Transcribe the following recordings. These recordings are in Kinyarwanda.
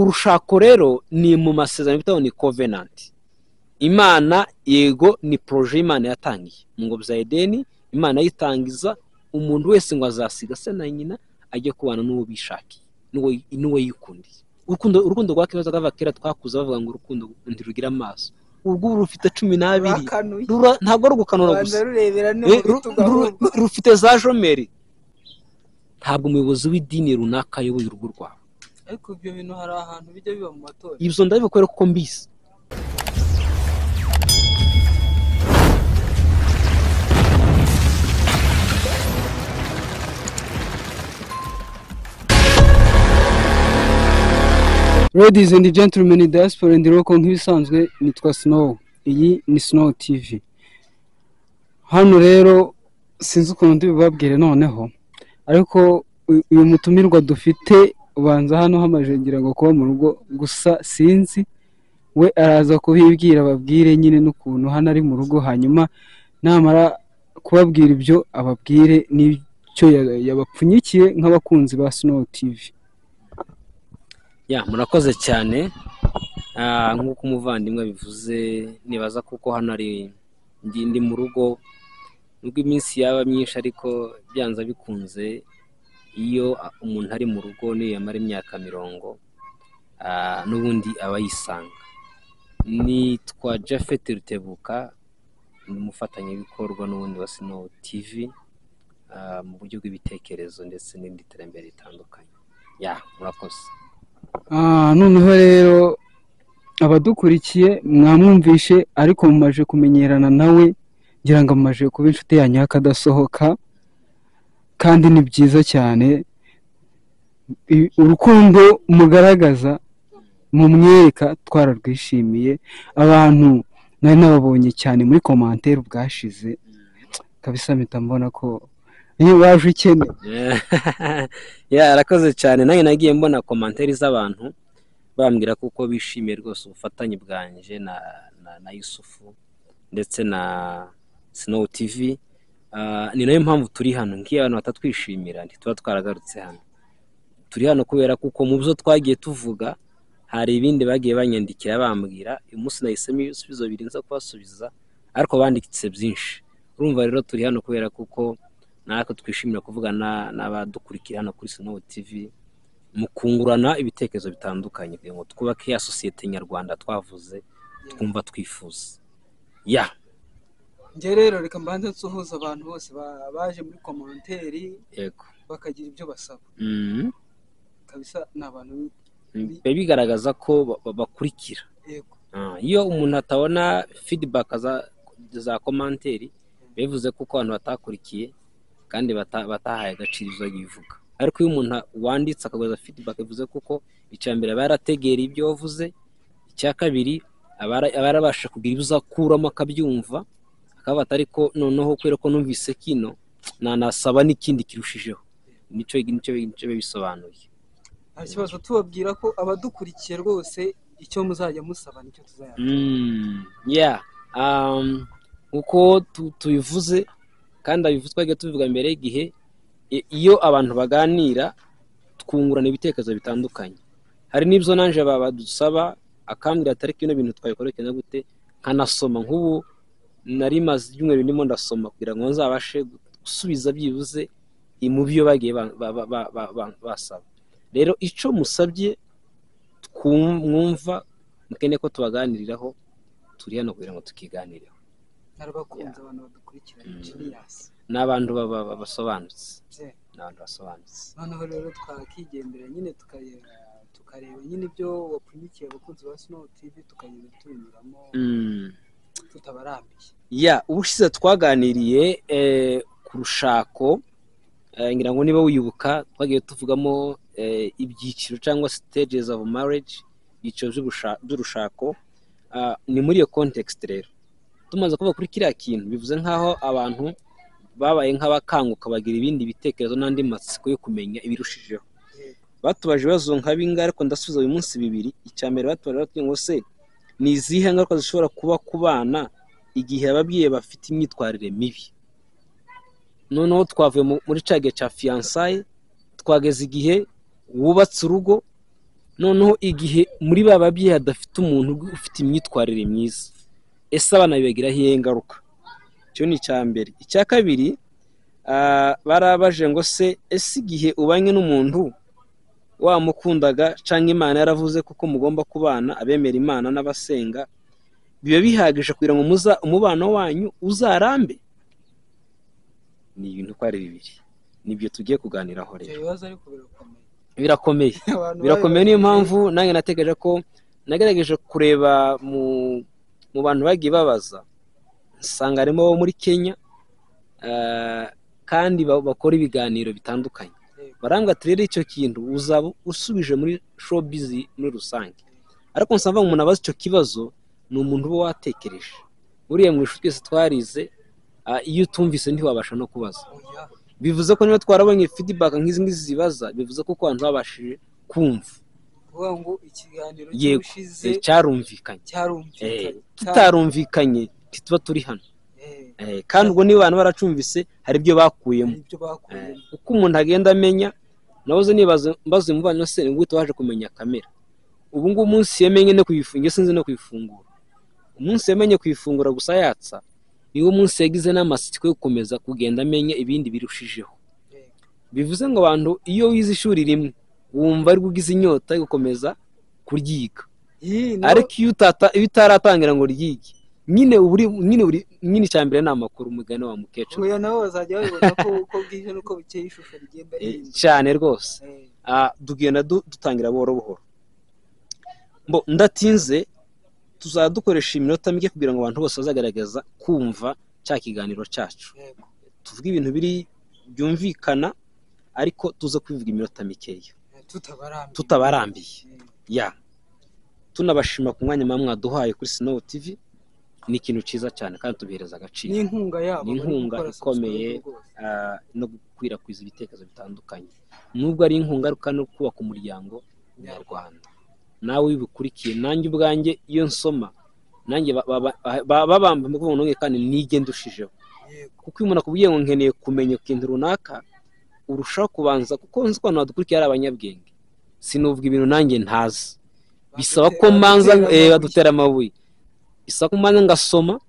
urushako rero ni mu masezerano bitaho ni covenant. Imana yego ni projet Imana yatangiye ngo bya Edeni, Imana yitangiza umuntu wese ngo azasiga se na nyina ajye kubana n'uwo bishakiye n'uwo yikundiye. Urukundo rwa kibazo gavakera twakuza bavuga ngo urukundo ntirugira amaso. Urwo rufite 12 ntabwo rugukanura gusa rufite za jomeri. Ntabwo umuyobozi w'idini runaka ayoboye urugo rwawe. Ariko ibyo bintu hari ahantu bijya biba mu matora. Ibyo ndabikorera kuko mbizi. Ladies and gentlemen in diaspora and local nk'ibisanzwe nitwa Snow. Iyi ni Snow TV. Hano rero sinzi ukuntu ndibabwire noneho, ariko uyu mutumirwa dufite ubanza hano hamajengira ngo kuba mu rugo gusa sinzi we araza kubibwira babwire nyine n'ukuntu hano ari mu rugo, hanyuma namara kubabwira ibyo ababwire n'icyo yabapfunyikiye nk'abakunzi ba Snow TV. Murakoze cyane. Nk'uko umuvandimwe bivuze, nibaza kuko hano ari ndi mu rugo nubwo iminsi yaba myinshi, ariko byanza bikunze iyo umuntu ari mu rugo niyo yamara imyaka 40 n'ubundi aba yisanga. Nitwa Japhet Rutebuka, umufatanyabikorwa n'ubundi wa Snow TV mu buryo bw'ibitekerezo ndetse n'indi terambere ritandukanye. Murakoze. Noneho rero abadukurikiye mwamwumvishe, ariko mumaje kumenyerana nawe, ngira ngo mumaje kuba inshuti yanyu akadasohoka, kandi ni byiza cyane. Urukundo mugaragaza mu mweka twararwishimiye. Abantu nari nababonye cyane muri commentaire bwashize kabisa, mpita mbona ko iyo waje ikene. Arakoze cyane. Nanjye nagiye mbona commentaire z'abantu bambwira kuko bishimiye rwose ubufatanye bwanje na Yusufu ndetse na Snow TV. Ni nayo mpamvu turi hano, ngiye abantu batatwishimira ntituba twaragarutse hano. Turi hano kubera kuko mu byo twagiye tuvuga hari ibindi bagiye banyandikira bambwira, uyu munsi nahisemo ibisubizo birinza kubasubiza, ariko banditse byinshi. Urumva rero turi hano kubera kuko natwe twishimira kuvugana n'abadukurikira hano kuri Snow TV, mukungurana ibitekerezo bitandukanye kugira ngo twubake ya societe nyarwanda twavuze twumva twifuza. Nge rero reka mbanze nsuhuza abantu bose baje muri commentaire, yego, bakagira ibyo basaba. Kabisa n'abantu bigaragaza ko bakurikira. Yego. Iyo umuntu atabona feedback za commentaire bivuze kuko abantu batakurikiye kandi batahaye agaciro izo yivuga. Ariko iyo umuntu wanditse akagoza feedback bivuze kuko icyambere barategera ibyo wavuze, icya kabiri abarabasha kugira ibizakuramo akabyumva, akaba atariko noneho kwera ko numvise kino nanasaba n'ikindi kirushijeho. Nico bisobanuye. Ikibazo tubabwira ko abadukurikiye rwose icyo muzajya musaba nicyo tuzayakora. Uko tubivuze kandi abivuze twagiye tuvuga mbere y'igihe, iyo abantu baganira twungurana ibitekerezo bitandukanye. Hari n'ibyo nanje badusaba akambwira atari kino bintu twabikoreke gute, nkanasoma. Nk'ubu nari maze ibyumweru ndimo ndasoma kugira ngo nzabashe gusubiza byibuze mu byo bagiye basaba. Rero ico musabye twumva mukene ko tubaganiriraho, turi hano kugira ngo tukiganireho. Narabakunze abantu badukurikira genius. N'abantu basobanutse. N'abantu basobanutse. Noneho rero twakigendera nyine tukareba nyine ibyo wapfunyikiye abakunzi ba Snow TV, tukagenda tubinyuramo tutabarambiye. Ubushize twaganiriye ku rushako, ngira ngo niba wibuka twagiye tuvugamo ibyiciro cyangwa stages of marriage, ibyiciro by'urushako. Ni muri iyo context rero tumaze kuva kuri kiriya kintu, bivuze nkaho abantu babaye nk'abakanguka bagira ibindi bitekerezo n'andi matsiko yo kumenya ibirushijeho. Batubaje ibibazo nka bingahe, ariko ndasubiza uyu munsi 2. Icyambere batubaje ngo se ni izihe ngaruka zishobora kuba ku bana igihe ababyeyi bafite imyitwarire mibi. Noneho twavuye muri cage cya fiançailles, twageze igihe wubatse urugo noneho igihe muri ba babyeyi hadafite umuntu ufite imyitwarire myiza, ese abana bibagiraho iyihe ngaruka? Icyo ni icya mbere. Icya kabiri, barabaje ngo se ese igihe ubanye n'umuntu wamukundaga cyangwa Imana yaravuze kuko mugomba kubana, abemera Imana n'abasenga, biba bihagije kugira ngo umubano wanyu uzarambe? Ni ibintu uko ari bibiri, nibyo tugiye kuganiraho rero. Birakomeye, niyo mpamvu nanjye natekereje ko nagerageje kureba mu bantu bagiye babaza, nsanga harimo abo muri Kenya kandi bakora ibiganiro bitandukanye. Barambwira ati rero icyo kintu uzaba usubije muri showbiz muri rusange, ariko nsanga umuntu abaza icyo kibazo ni umuntu uba watekereje. Buriya mu ishuri twese twarize, iyo utumvise ntiwabasha no kubaza. Bivuze ko niba twarabonye feedback nk'izi ngizi zibaza, bivuze ko abantu babashije kumva. Kuvuga ngo ikiganiro cy'ubushize cyarumvikanye. Kitarumvikanye ntituba turi hano. Kandi ubwo niba abantu baracumvise hari ibyo bakuyemo. Uko umuntu agenda amenya, nahoze mbaze umuvandimwe se ni gute waje kumenya kamera? Ubu ngubu umunsi yamenye no kuyifunga, sinzi no kuyifungura. Umunsi yamenye kuyifungura gusa yatsa, niwo munsi yagize n'amatsiko yo gukomeza kugenda amenya ibindi birushijeho. Bivuze ngo abantu iyo wize ishuri rimwe wumva ari ugize inyota yo gukomeza kuryiga, ariko iyo utaratangira ngo ryige, nyine icya mbere ni amakuru, umugani wa mukecuru. Oya nabo bazajya babibona ko uko bwije nuko bukeye ishusho rigenda cyane rwose. Tugenda dutangira buhoro buhoro. Ndatinze, tuzadukoresha iminota mike kugira ngo abantu bose bazagaragaza kumva cya kiganiro cyacu. Tuvuga ibintu biri byumvikana, ariko tuza kubivuga iminota mikeya tutabarambiye. Tunabashima ku mwanya mwaduhaye kuri Snow TV. Ni ikintu cyiza cyane kandi tubihereza agaciro. Ni inkunga yabo, ni inkunga ikomeye no gukwirakwiza ibitekerezo bitandukanye. Nubwo ari inkunga ariko no kubaka umuryango nyarwanda. Nawe wibukurikiye, nanjye ubwanjye iyo nsoma, nanjye babamba mu kubona kandi nige ndushijeho. Kuko umuntu akubwiye ngo nkeneye kumenya ikintu runaka, urushaho kubanza, kuko nzi ko abantu badukurikiye ari abanyabwenge. Sinuvuga ibintu nanjye ntazi, bisaba ko mbanza badutera amabuye. Bisaba ko mbanza ngasoma,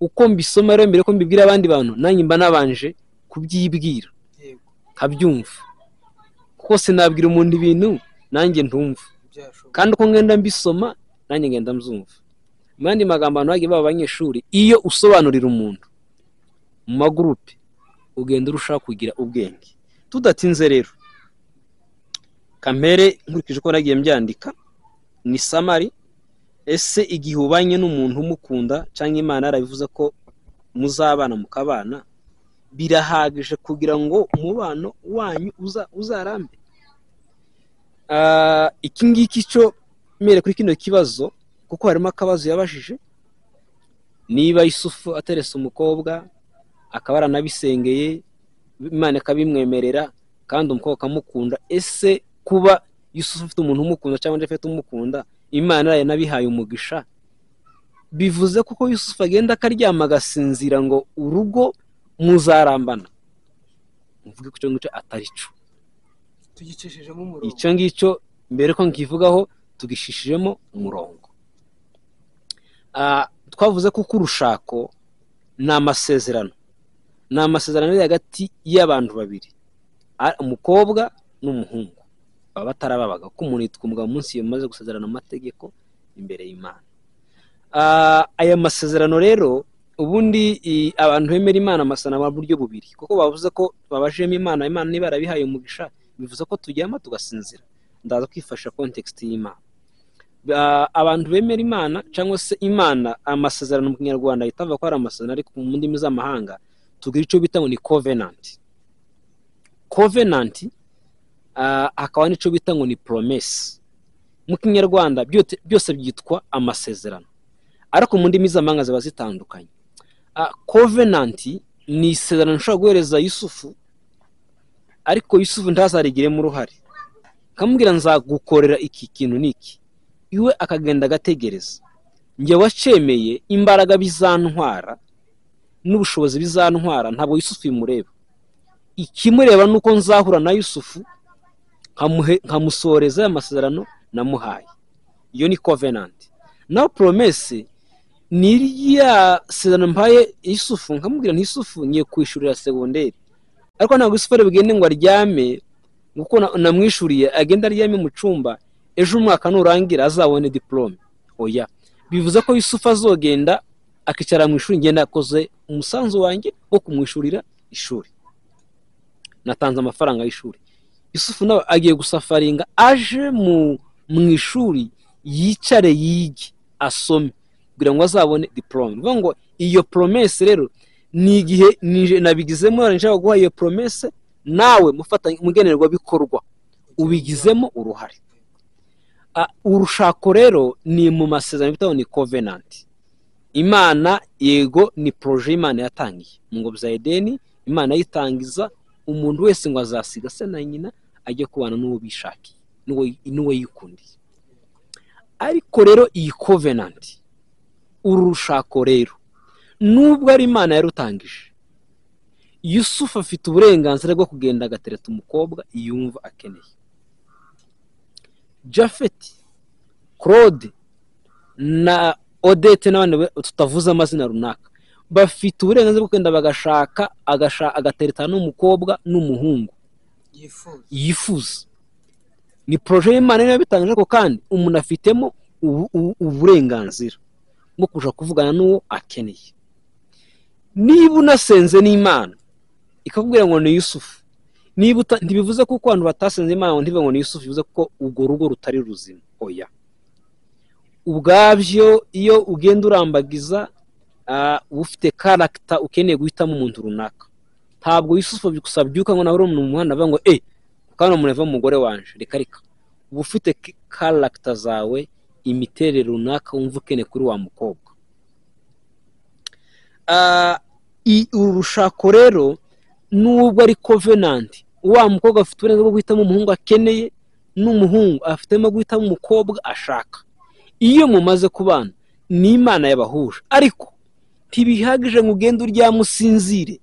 uko mbisoma rero mbere ko mbibwira abandi bantu, nanjye mba nabanje kubyibwira nkabyumva, kuko sinabwira umuntu ibintu nanjye ntumva. Kandi uko ngenda mbisoma nanjye ngenda mzumva. Mu yandi magambo, abantu bagiye baba abanyeshuri, iyo usobanurira umuntu mu magurupe ugenda urushaho kugira ubwenge. Tudatinze rero, kamere nkurikije ko nagiye mbyandika, ni samari. Ese igihe ubanye n'umuntu umukunda cyangwa Imana yarabivuze ko muzabana mukabana, birahagije kugira ngo umubano wanyu uzarambe? Iki ngiki cyo mere kuri kino kibazo, kuko harimo akabazo yabajije, niba Yusufu aterese umukobwa akaba aranabisengeye, Imana ikabimwemerera kandi umukobwa akamukunda, ese kuba Yusufu afite umuntu umukunda cyangwa afite umukunda, Imana yanabihaye umugisha, bivuze kuko Yusufu agenda akaryama agasinzira ngo urugo muzarambana? Mvuge ko icyo ngicyo atari cyo. Tugicishijemo umurongo. Icyo ngicyo mbere ko ngkivugaho tugishishijemo umurongo. Twavuze ko urushako ni amasezerano. Ni amasezerano ari hagati y'abantu babiri, umukobwa n'umuhungu. Baba batarababaga ko umuntu yitwa umugabo munsi yamaze gusezerana amategeko imbere y'Imana. Aya masezerano rero ubundi abantu bemera Imana amasezerano mu buryo bubiri, kuko bavuze ko babajemo Imana niba yarabihaye umugisha, bivuze ko tujyama tugasinzira. Ndaza kwifasha context y'Imana. Abantu bemera Imana cyangwa se Imana, amasezerano mu Kinyarwanda yitavuga ko ari amasezerano, ariko mu ndimi z'amahanga tugira icyo bita ngo ni covenant. Covenant akaba n'icyo bita ngo ni promise. Mu Kinyarwanda byose byitwa amasezerano, ariko mu ndimi z'amahanga ziba zitandukanye. Covenant ni isezerano nshobora guhereza Yusufu, ariko Yusufu ntazarigiremo uruhare. Kamubwira nzagukorera iki kintu niki, iwe akagenda agategereza. Njye wacemeye imbaraga bizantwara n'ubushobozi bizantwara, ntabwo Yusufu bimureba. Ikimureba nuko nzahura na Yusufu nkamusoreza amasezerano namuhaye. Iyo ni covenant. Naho promesse ni rya sezerano mpaye Yusufu, nkamubwira nti Yusufu ngiye kwishurira segonderi, ariko ntabwo Yusufu ari bugende ngo aryame kuko namwishuriye agenda aryame mu cumba ejo umwaka nurangira azabone diplome. Oya, bivuze ko Yusufu azogenda akicara mu ishuri, ngenda akoze umusanzu wanjye wo kumwishurira ishuri, natanze amafaranga y'ishuri. Yusufu nawe agiye gusafaringa aje mu ishuri yicare yige asome kugira ngo azabone diplome. Bivuga ngo iyo promesse rero ni igihe nabigizemo nshaka guha iyo promesse, nawe mufatanye umugenerwa bikorwa ubigizemo uruhare. Urushako rero ni mu masezerano bitaho ni covenant. Imana yego ni projet Imana yatangiye mu ngobyi za Edeni, Imana yitangiza umuntu wese ngo azasiga se na nyina ajye kubana n'uwo bishakiye n'uwo yikundiye. Ariko rero iyi covenant, urushako rero nubwo ari Imana yarutangije, Yusufu afite uburenganzira bwo kugenda agatereta umukobwa yumva akeneye. Japhet, Claude na Odette n'abandi tutavuze amazina runaka bafite uburenganzira bwo kugenda bagashaka agatereta n'umukobwa n'umuhungu yifuza. Ni projet y'Imana niyo bitangije ko kandi umuntu afitemo uburenganzira bwo kuja kuvugana n'uwo akeneye. Niba unasenze n'Imana ikakubwira ngo ni Yusufu, niba ntibivuze ko abantu batasenze Imana ngo ntibe ngo ni Yusufu, bivuze ko urwo rugo rutari ruzima. Oya, ubwabyo iyo ugenda urambagiza ufite character ukeneye guhitamo umuntu runaka, ntabwo Yusufu bigusabyuka ngo nawe mu muhanda avuga ngo kandi umuntu umugore wanje reka uba ufite character zawe, imiterere runaka wumva ukeneye kuri wa mukobwa. Urushako rero nubwo ari covenant, wa mukobwa afite uburenganzira bwo guhitamo umuhungu akeneye, n'umuhungu afitemo guhitamo umukobwa ashaka. Iyo mumaze kubana ni Imana yabahuje, ariko ntibihagije ngo ugende uryamusinzire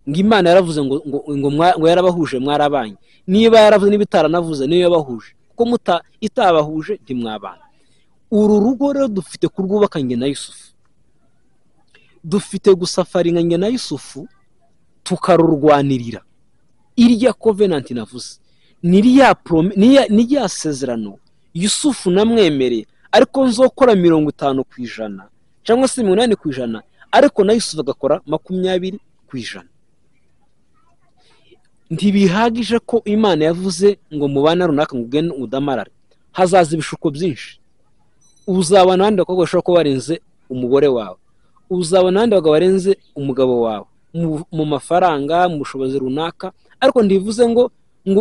ngo Imana yaravuze ngo yarabahuje mwarabanye. Niba yaravuze niba itaranavuze niyo yabahuje, kuko itabahuje ntimwabana. Uru rugo rero dufite kurwubaka nge na Yusufu, dufite gusafaringa nge na Yusufu tukarurwanirira. Irya covenant navuze ni rya sezerano Yusufu namwemereye, ariko nzokora 50% cyangwa se 80%, ariko na Yusufu agakora 20%. Ntibihagije ko Imana yavuze ngo mubana runaka ngo ugende udamarare, hazaza ibishuko byinshi. Uzabana n'abandi bakobwa bashobora kuba barenze umugore wawe, uzabana n'abandi bagabo barenze umugabo wawe mu mafaranga, mu bushobozi runaka, ariko ndivuze ngo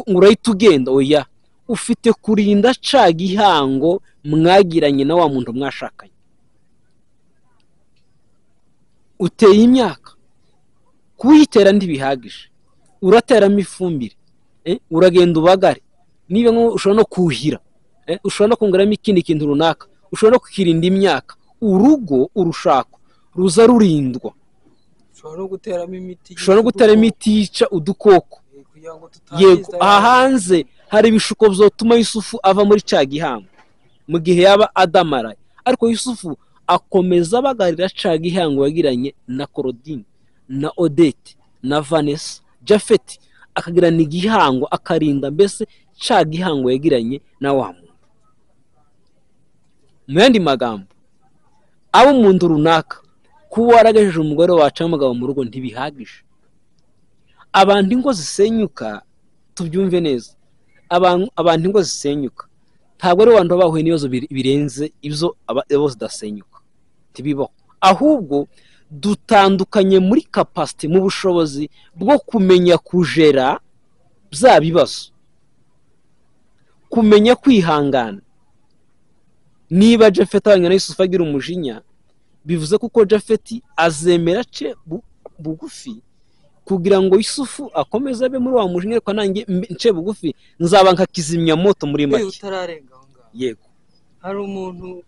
urahita ugenda. Oya, ufite kurinda ca gihango mwagiranye na wa muntu mwashakanye. Uteye imyaka kuyitera ntibihagije, urateramo ifumbire, uragenda ubagare, niba ushobora no kuhira, ushobora no kongeramo ikindi kintu runaka, ushobora no kukirinda imyaka. Urugo urushako ruza rurindwa, ushobora no guteramo imiti yica udukoko. Yego, hanze hari ibishuko bizotuma Yusufu ava muri ca gihango mu gihe yaba adamaraye, ariko Yusufu akomeza abagarira ca gihango yagiranye na Claudine na Odette na Vanessa, Japhet akagirana igihango akarinda mbese ca gihango yagiranye na wa muntu. Mu yandi magambo, abo umuntu runaka kuba waragejeje umugore wacu umugabo mu rugo ntibihagije. Abantu ingo zisenyuka, tubyumve neza, abantu ingo zisenyuka ntabwo ari abantu bahuye n'ibibazo birenze ibyo abo zidasenyuka, ntibibaho. Ahubwo dutandukanye muri capacity, mu bushobozi bwo kumenya kujera bya bibazo, kumenya kwihangana. Niba Japhet abanye na Yusufu agira umujinya, bivuze kuko Japhet azemera ce bugufi kugira ngo Yusufu akomeze abe muri wa mujinya, ariko nanjye nce bugufi nzaba nka kizimya moto muri make. Utararenga aho ngaho. Yego, hari umuntu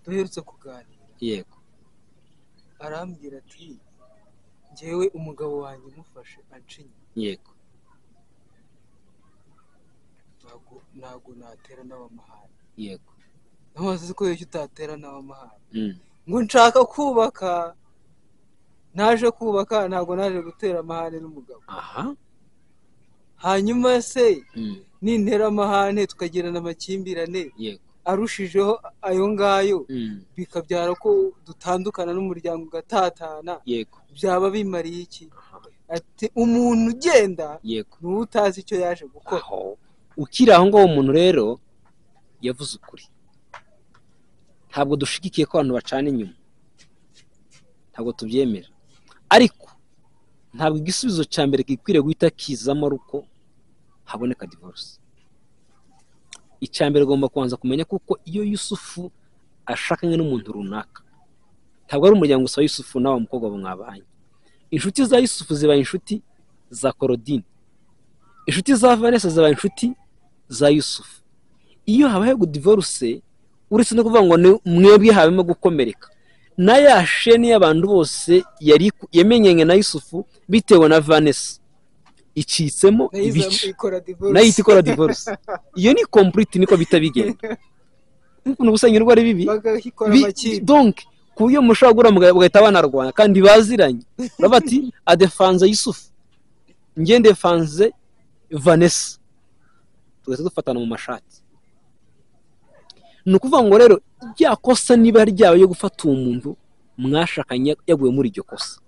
duherutse kuganira. Yego, arambwira ati njyewe umugabo wanjye mufashe ancinya. Yego, ntabwo natera n'abamahane. yego. namaze ko icyo utatera n'abamahane ngo nshaka kubaka, naje kubaka ntabwo naje gutera amahane n'umugabo. aha. hanyuma se nintera amahane tukagirana amakimbirane, yego. arushijeho ayo ngayo bikabyara ko dutandukana n'umuryango ugatatana, yego. byaba bimariye iki? ati umuntu ugenda yego. n'uwo utazi icyo yaje gukora. ukiri aho ngaho umuntu rero yavuze ukuri. ntabwo dushigikiye ko abantu bacana inyuma, ntabwo tubyemera, ariko ntabwo igisubizo cya mbere gikwiriye guhita kizamo ari uko haboneka divorce. icya mbere ugomba kubanza kumenya kuko iyo Yusufu ashakanye n'umuntu runaka, ntabwo ari umuryango gusa wa Yusufu nawe mukobwa mwabanye. inshuti za Yusufu zibaye inshuti za Korodine, inshuti za Vanessa zibaye inshuti za Yusufu. iyo habaye divorce, uretse no kuvuga ngo mwebwe habemo gukomereka, na ya sheni y'abantu bose yari yamenyanye na Yusufu bitewe na Vanessa icitsemo ibice, nayo ikora divorce. iyo ni complete, niko bita bigenda. ukuntu ubusenyero ari bibi donc kuyo mushagura mugahita banarwana kandi baziranye. Bati adefanze Yusufu, nge ndefanze Vanessa, tugeze dufatana mu mashati. nukuvuga ngo rero ryakosa niba ryawe yo gufata umuntu mwashakanye yaguye muri iryo kosa,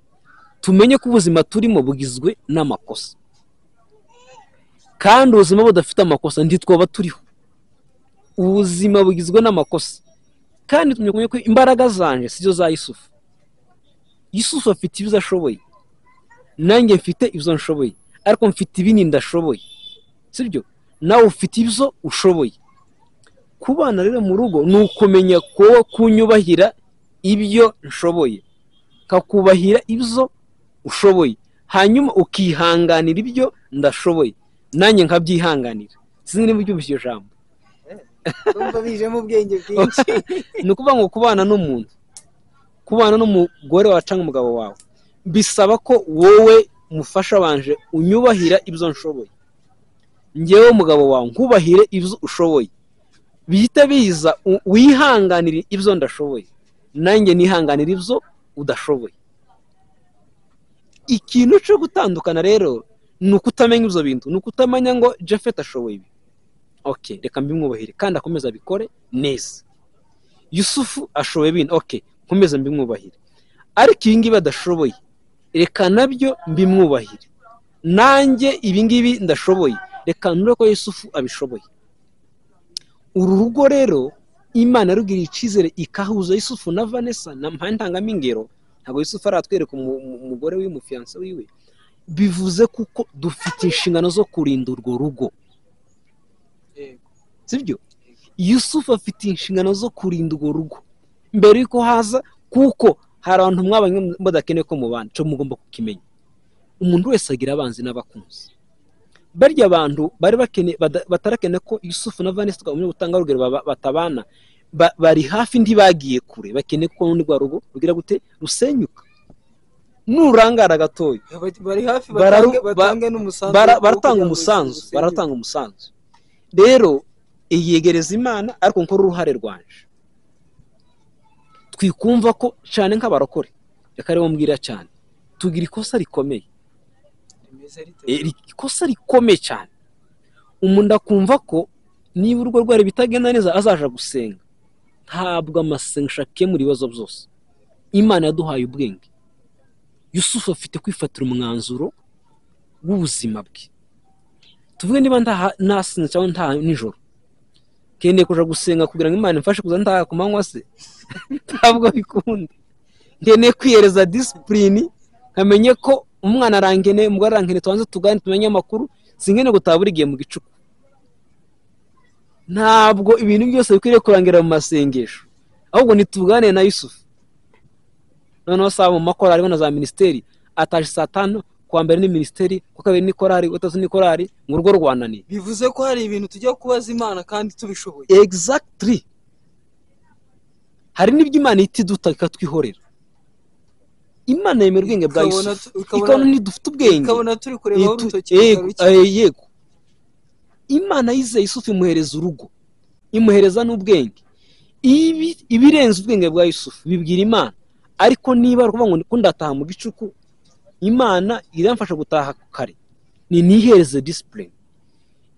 tumenye ko ubuzima turimo bugizwe n'amakosa, kandi ubuzima budafite amakosa ntitwoba turiho. ubuzima bugizwe n'amakosa, kandi tumenye ko imbaraga zanje sizo za Yusufu. Yusufu afite ibyo ashoboye, nanjye mfite ibyo nshoboye, ariko mfite ibindi ndashoboye, sibyo? nawe ufite ibyo ushoboye. kubana rero mu rugo ni ukumenya ko kunyubahira ibyo nshoboye, kakubahira ibyo ushoboye, hanyuma ukihanganira ibyo ndashoboye, nanjye nkabyihanganira. sinzi niba ubyumvise iryo jambo. Urumva bijemo ubwenge bwinshi. ni ukuvuga ngo kubana n'umuntu, kubana n'umugore wawe cyangwa umugabo wawe, bisaba ko wowe mufasha wanje unyubahira ibyo nshoboye, ngewe umugabo wawe nkubahire ibyo ushoboye, bihita biza wihanganira ibyo ndashoboye, nanjye nihanganira ibyo udashoboye. ikintu cyo gutandukana rero ni ukutamenya ibyo bintu, ni ukutamenya ngo Japhet ashoboye ibi, okay, reka mbimwubahire kandi akomeza abikore neza. Yusufu ashoboye ibintu, okay, nkomeza mbimwubahire, ariko ibi ngibi adashoboye reka nabyo mbimwubahire. nanjye ibi ngibi ndashoboye, reka nure ko Yusufu abishoboye. uru rugo rero Imana yarugiriye icyizere ikahuza Yusufu na Vanessa na mpantangamo. ntabwo Yusufu aratwereka umugore w'umufiyanse wiwe. bivuze kuko dufite inshingano zo kurinda urwo rugo, sibyo? Yusufu afite inshingano zo kurinda urwo rugo mbere yuko haza, kuko hari abantu mwabanye badakeneye ko mubana. cyo mugomba kukimenya, umuntu wese agira abanzi n'abakunzi. barya abantu bari batarakeneye ko Yusufu na Vanessa twamenya gutanga urugero batabana, bari hafi ntibagiye kure, bakeneye ko n'undi rwa rugo rugira gute rusenyuka. nurangara gatoya bari hafi batange n'umusanzu, baratanga umusanzu. rero iyegereza Imana, ariko nkora uruhare rwanje. twikumva ko cyane nk'abarokore, reka rero mbwira cyane, tugira ikosa rikomeye, ikosa rikomeye cyane. umuntu akumva ko niba urugo rwari bitagenda neza azaja gusenga. ntabwo amasengesho akemura ibibazo byose. Imana yaduhaye ubwenge. Yusufu afite kwifatira umwanzuro w'ubuzima bwe. tuvuge niba nasinze cyangwa nta nijoro, keneye kuja gusenga kugira ngo Imana imfashe kuza nta ku manywa se? ntabwo bikunda. nkeneye kwiyereza discipline, nkamenye ko umwana arangene, umugore arangene, tubanze tugane tumenye amakuru, sinkene gutabura igihe mu gicuku. ntabwo ibintu byose bikwiriye kurangira mu masengesho, ahubwo nitugane na Yusufu. noneho saba mu makorari na za ministeri, ataje saa 5, kwa mbere ni ministeri, kwa kabiri ni korari, gatatu ni korari, mu rugo rwananiye. bivuze ko hari ibintu tujya kubaza Imana kandi tubishoboye. Exactly. hari n'ibyo Imana itiduta ikatwihorera. Imana yemera ubwenge bwa Yusufu, ikabona ntidufite ubwenge, ikabona turi kureba urutoki. yego. imana yizeye Yusufu imuhereza urugo, imuhereza n'ubwenge. Ibirenze ubwenge bwa Yusufu bibwira Imana, ariko niba ruvuga ngo ko ndataha mu gicuku, Imana iramfasha gutaha kare, nihereze discipline.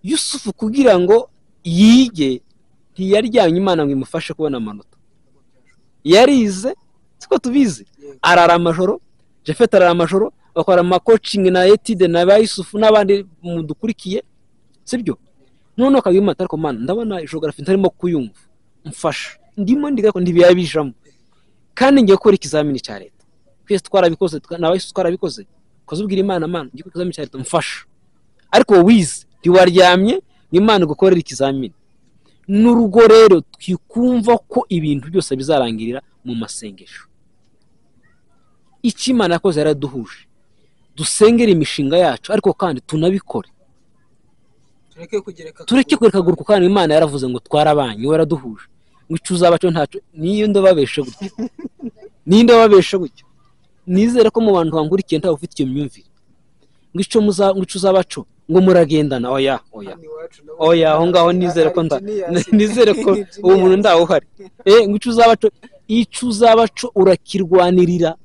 Yusufu kugira ngo yige ntiyaryamye Imana ngo imufashe kubona amanota, yarize, siko tubizi, arara amajoro, Jafet arara amajoro, bakora coaching na etide na ba Yusufu n'abandi mudukurikiye, sibyo? None akabima ariko Mana ndabona geography ntarimo kuyumva, mfasha, ndimo ndiga ko ndibiyabijamo, kandi ngiye gukora ikizamini cya leta. Twese twarabikoze, nabaye twarabikoze, kozubwira Imana, Mana ngiye gukora ikizamini cya leta, mfasha. Ariko wize ntiwaryamye Imana gukorera ikizamini. N'urugo rero twikumva ko ibintu byose bizarangirira mu masengesho. Icyo Imana yakoze yaraduhuje, dusengera imishinga yacu, ariko kandi tunabikore, tureke kureka guruka, kandi Imana yaravuze ngo twarabanye, waraduhuje, ngo icuzabaco ntaco, niyo ndababeshe gutyo, ninde wababeshe gutyo? Nizere ko mu bantu bangurikiye ntawe ufite iyo myumvire ngo icuzabaco ngo muragendana. Oya aho ngaho nizere ko uwo muntu ndaho uhari. Ngo icuzabaco urakirwanirira,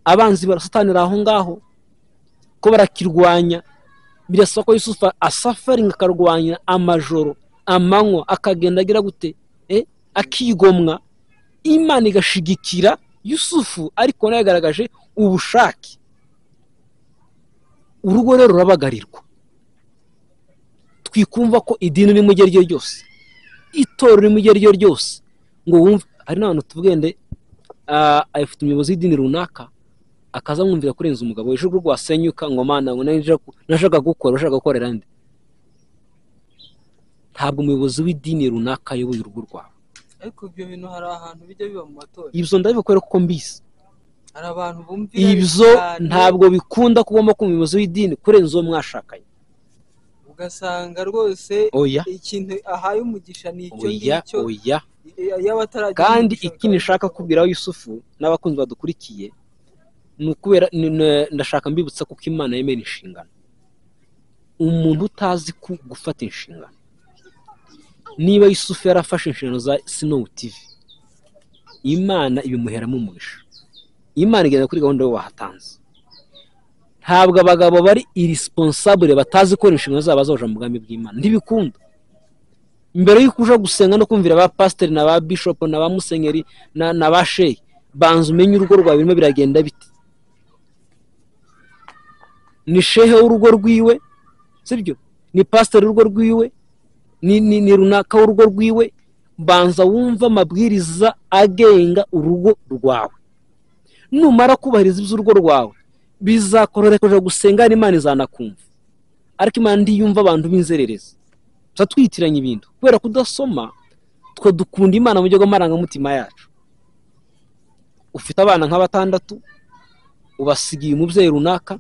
abanzi barasatanira aho ngaho ko barakirwanya. Birasaba ko Yusufu asafaringa akarwanya amajoro amanywa, akagenda agira gute, akigomwa, Imana igashigikira Yusufu, ariko nawe yagaragaje ubushake. Urugo rero rurabagarirwa, twikumva ko idini iri mu gihe ryose, itorero iri mu gihe ryose, ngo wumve. Hari n'abantu tubwende afite umuyobozi w'idini runaka, akaza mwumvira kurenza umugabo, ejo urugo rwasenyuka, ngo Mana ngo nashaka gukorera nde? Ntabwo umuyobozi w'idini runaka ayoboye urugo rwawe. Ariko ibyo bintu hari ahantu bijya biba mu matora. Ibyo ndabikorera kuko mbizi. Hari abantu bumvira ibyo ntabwo bikunda kubamo ku muyobozi w'idini kurenza uwo mwashakanye. Ugasanga rwose ikintu ahaye umugisha ni icyo ngicyo. Kandi ikindi nshaka kubwira Yusufu n'abakunzi badukurikiye, nukubera ndashaka mbibutsa kuko Imana yemera inshingano. Umuntu utazi gufata inshingano, niba Yusufu yarafashe inshingano za Snow TV, Imana ibimuheramo umugisha. Imana igenda kuri gahunda yo wahatanze. Ntabwo abagabo bari irresponsible batazi ko inshingano zabo bazoja mu bwami bw'Imana, ntibikunda. Mbere y'uko uja gusenga no kumvira ba pastor na ba bishop na ba musenyeri na ba sheikh, banza umenye urugo rwawe birimo biragenda biti. Ni shehe w'urugo rwiwe, sibyo? Ni pastor w'urugo rwiwe, ni runaka w'urugo rwiwe, banza wumva amabwiriza agenga urugo rwawe. Numara kubahiriza iby'urugo rwawe, bizakorora kuja gusenga, Imana izanakumva. Ariko Imana ndiyumva abantu b'inzerereza, twitiranya ibintu kubera kudasoma. Twe dukunda Imana mu buryo bw'amarangamutima yacu. Ufite abana nka 6, ubasigiye umubyeyi runaka,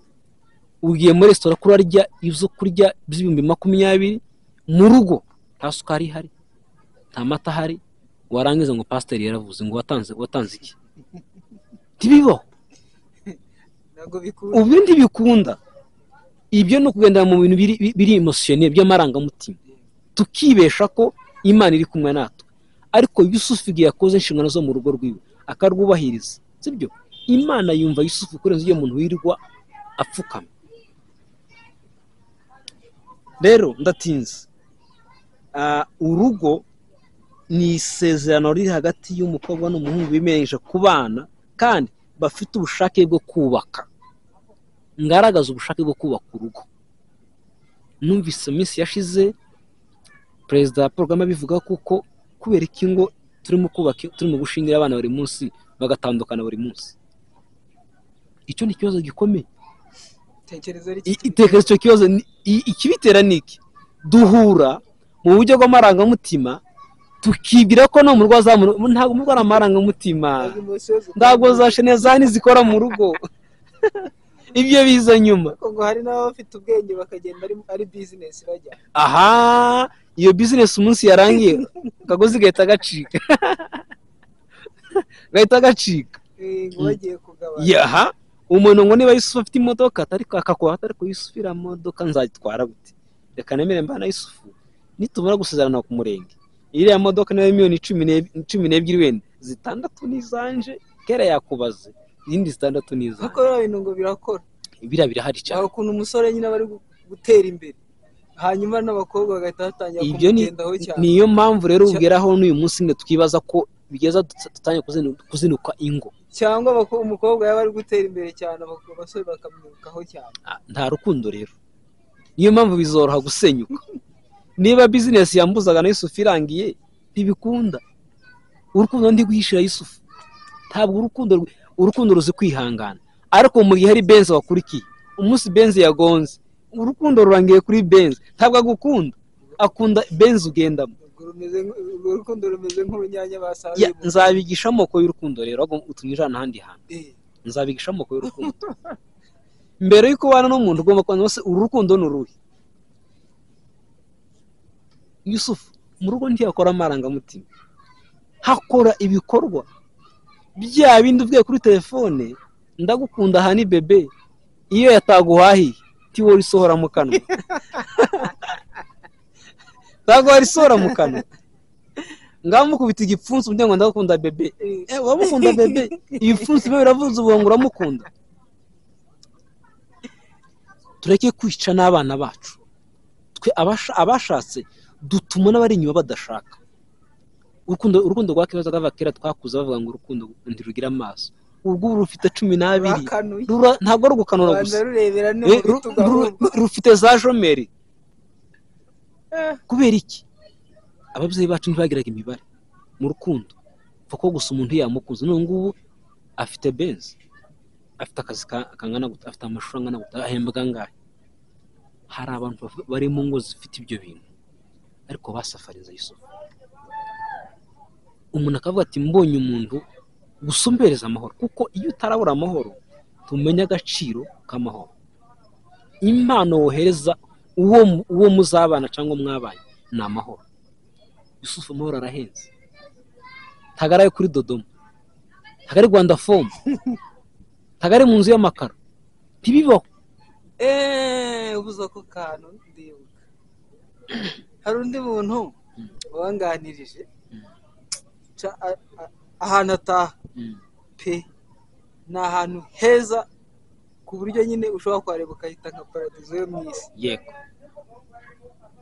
ugiye muri restaurant kurarya ibyo kurya by'ibihumbi 20 mu rugo, nta sukari ihari, nta mata ahari, warangiza ngo pastor yaravuze ngo watanze iki? Tibibaho. Ubu ntibikunda. Ibyo no kugendera mu bintu biri emotionnel by'amarangamutima, tukibesha ko Imana iri kumwe natwe. Ariko Yusufu igiye yakoze inshingano zo mu rugo rwiwe, akarwubahiriza, sibyo? Imana yumva Yusufu kurenza iyo muntu wirirwa apfukama. Rero ndatinze, urugo ni isezerano riri hagati y'umukobwa n'umuhungu bimenyesha kubana, kandi bafite ubushake bwo kubaka. Ngaragaza ubushake bwo kubaka urugo. Numvise iminsi yashize Perezida Paul Kagame bivuga kuko kubera iki ngo turimo kubaka, turimo gushingira abana buri munsi bagatandukana buri munsi. Icyo ni kibazo gikomeye. Tekereza icyo kibazo, ikibitera niki? Duhura mu buryo bw'amarangamutima, tukibwira ko no mu rugo ntabwo mu amarangamutima, ntabwo za shenezani zikora mu rugo. Ibyo biza nyuma. Ngo hari n'abafite ubwenge bakagenda ari business bajya. Aha, iyo business umunsi yarangiye kagozi gahita gacika. Gahita gacika. Ngo bagiye kugabana. Yaha, umuntu ngo niba Yusufu afite imodoka ariko akakuba atari ko Yusufu ira modoka nzagitwara gute? reka nemere mbana Yusufu nitumara gusezerana ku murenge iriya modoka nayo miliyoni 12 wenda 6 nizanje kera yakubaze izindi 6 nizanje ariko rero ibintu ngo birakora biriya birahari cyane aho ukuntu umusore nyine bari gutera imbere hanyuma n'abakobwa bagahita batangira ibyo kumugendaho cyane. niyo mpamvu rero ubwiraho n'uyu munsi ne twibaza ko bigeza tutanye kuzinuka ingo cyangwa umukobwa yaba ari gutera imbere cyane abasore bakamwirukaho cyane. Nta rukundo rero, niyo mpamvu bizoroha gusenyuka. Niba business yambuzaga na Yusufu irangiye ntibikunda. Urukundo ndi guhishira Yusufu, ntabwo urukundo ruzi kwihangana. Ariko mu gihe hari Benz wakurikiye, umunsi Benz yagonze, urukundo rurangiye kuri Benz, ntabwo agukunda, akunda Benz ugendamo. Urukundo rumeze nk'urunyanya basaruye. Nzabigisha amoko y'urukundo rero, utunyijana ahandi hantu. Nzabigisha amoko y'urukundo. Mbere yuko ubana n'umuntu ugomba kubona wose urukundo n'uruhi. Yusufu mu rugo ntiyakora amarangamutima, hakora ibikorwa bya bindi uvuye kuri telefone, ndagukunda hani bebe, iyo yataguhahiye tiwo risohora mu kanwa. Tago risohora mu kanwa, ngamukubita igipfunsi undi ngo ndagukunda bebe. Wamukunda bebe, ibipfunsi bibe biravuze ubu ngo uramukunda. Tureke kwica n'abana bacu, twe abashatse dutuma n'abari inyuma badashaka. Urukundo rwa kibazo gavakera twakuza bavuga ngo urukundo ntirugira amaso. Ubwo rufite 12 ntabwo ari gukanura gusa, rufite za jomeri. Kubera iki? Ababyeyi bacu ntibagiraga imibare mu rukundo, fako gusa umuntu yamukuze. None ngubu afite Benz, afite akazi kangana gute, afite amashuri angana gute, ahembwa ngahe. Hari abantu bari mu ngo zifite ibyo bintu ariko basafariza Yusufu. Umuntu akavuga ati mbonye umuntu gusumbereza amahoro, kuko iyo utarabura amahoro tumenya agaciro k'amahoro. Impano wohereza uwo muzabana cyangwa mwabanye ni amahoro. Yusufu amahoro arahenze, tagaraye kuri Dodoma, tagare Rwanda Form, tagare mu nzu y'amakaro, ntibibaho. Ubuza ko kantu ndibuka hari undi muntu wanganirije ahantu ataha pe, ni ahantu heza ku buryo nyine ushobora kuhareba ukahita nka paradizo yo mu isi. Yego.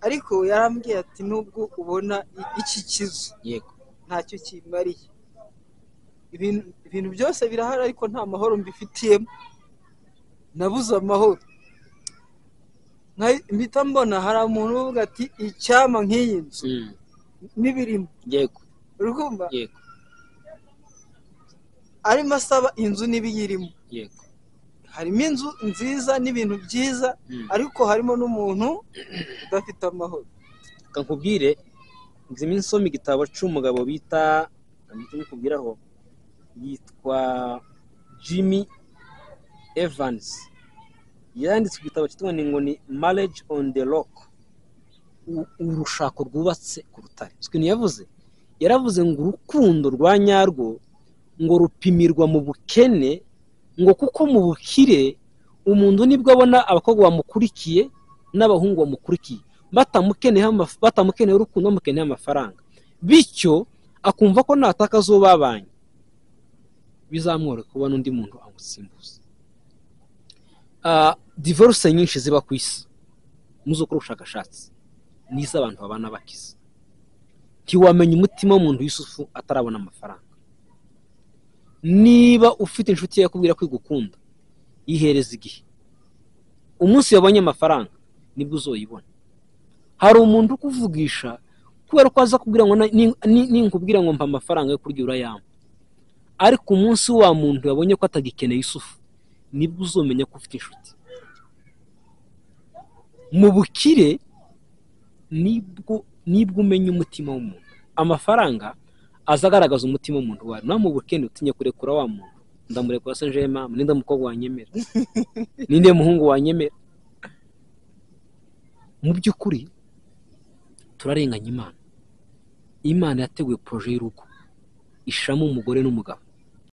Ariko yarambwiye ati nubwo ubona iki kizu, yego, ntacyo kimariye, ibintu byose birahari ariko nta mahoro mbifitiyemo, nabuze amahoro. Mpita mbona hari umuntu uvuga ati icyama nk'iyi nzu n'ibirimo. Yego. Urumva? Yego. Arimo asaba inzu n'ibiyirimo. Yego. Harimo inzu nziza n'ibintu byiza, ariko harimo n'umuntu udafite amahoro. Kankubwire nzimi nsoma igitabo cy'umugabo bita kubwiraho yitwa Jimmy Evans. Yanditse igitabo cyitwa ngo ni Marriage on the Rock, urushako rwubatse ku rutare. Siko yavuze, yaravuze ngo urukundo rwa nyarwo ngo rupimirwa mu bukene, ngo kuko mu bukire umuntu nibwo abona abakobwa bamukurikiye n'abahungu bamukurikiye batamukeneye urukundo, bamukeneye amafaranga, bityo akumva ko nataka zo babanye bizamworoka kubona undi muntu amusimbuza. Divorce nyinshi ziba ku isi muzo ko ubushakashatsi niza abantu babana bakize. Ntiwamenya umutima w'umuntu Yusufu atarabona amafaranga. Niba ufite inshuti yakubwira ko igukunda, yihereza igihe, umunsi yabonye amafaranga nibwo uzoyibona. Hari umuntu kuvugisha kubera ko aza kubwira ngo ninkubwira ngo mpa amafaranga yo kurya urayampa, ariko umunsi wa muntu yabonye ko atagikeneye Yusufu nibwo uzomenya ko ufite inshuti. Mu bukire nibwo umenya umutima w'umuntu. Amafaranga azagaragaza umutima w'umuntu wawe. Na mu bukene utinye kurekura wa muntu, ndamurekura se nje mama, ninde mukobwa wanyemera, ninde muhungu wanyemera. Mu by'ukuri turarenganya Imana. Imana yateguye projet y'urugo ishamo umugore n'umugabo.